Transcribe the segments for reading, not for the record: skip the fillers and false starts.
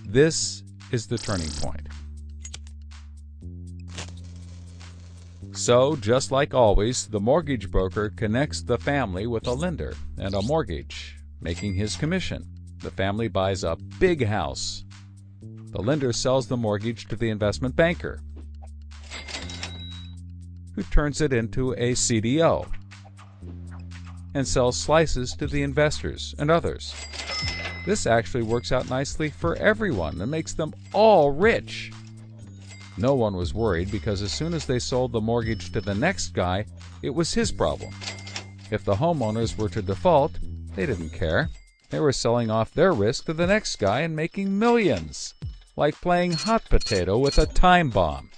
This is the turning point. So, just like always, the mortgage broker connects the family with a lender and a mortgage, making his commission. The family buys a big house. The lender sells the mortgage to the investment banker, who turns it into a CDO and sells slices to the investors and others. This actually works out nicely for everyone and makes them all rich. No one was worried because as soon as they sold the mortgage to the next guy, it was his problem. If the homeowners were to default, they didn't care. They were selling off their risk to the next guy and making millions, like playing hot potato with a time bomb.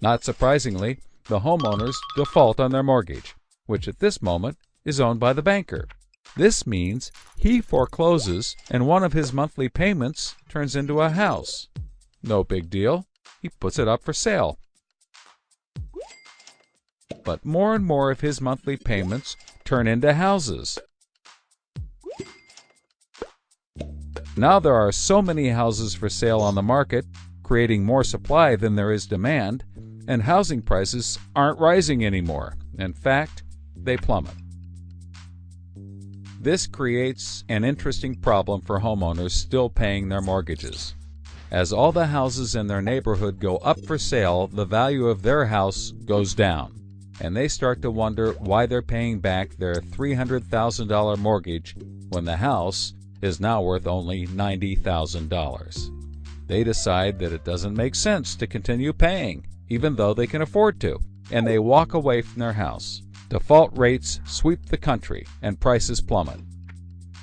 Not surprisingly, the homeowners default on their mortgage, which at this moment is owned by the banker. This means he forecloses and one of his monthly payments turns into a house. No big deal. He puts it up for sale. But more and more of his monthly payments turn into houses. Now there are so many houses for sale on the market, creating more supply than there is demand, and housing prices aren't rising anymore. In fact, they plummet. This creates an interesting problem for homeowners still paying their mortgages. As all the houses in their neighborhood go up for sale, the value of their house goes down, and they start to wonder why they're paying back their $300,000 mortgage when the house is now worth only $90,000. They decide that it doesn't make sense to continue paying, even though they can afford to, and they walk away from their house. Default rates sweep the country, and prices plummet.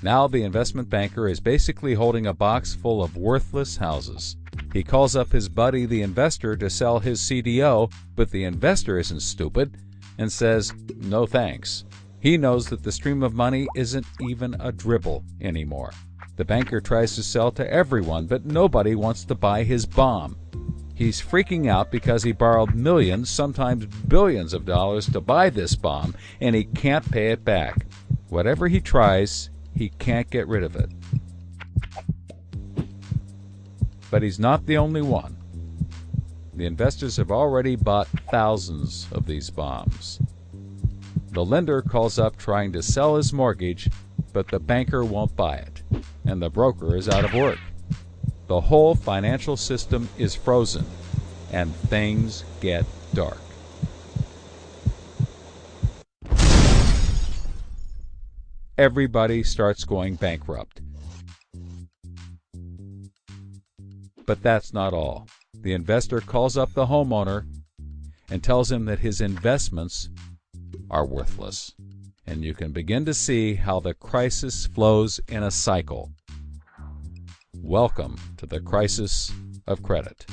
Now the investment banker is basically holding a box full of worthless houses. He calls up his buddy the investor to sell his CDO, but the investor isn't stupid and says, no thanks. He knows that the stream of money isn't even a dribble anymore. The banker tries to sell to everyone, but nobody wants to buy his bomb. He's freaking out because he borrowed millions, sometimes billions of dollars to buy this bomb, and he can't pay it back. Whatever he tries, he can't get rid of it. But he's not the only one. The investors have already bought thousands of these bombs. The lender calls up trying to sell his mortgage, but the banker won't buy it, and the broker is out of work. The whole financial system is frozen, and things get dark. Everybody starts going bankrupt. But that's not all. The investor calls up the homeowner and tells him that his investments are worthless. And you can begin to see how the crisis flows in a cycle. Welcome to the crisis of credit.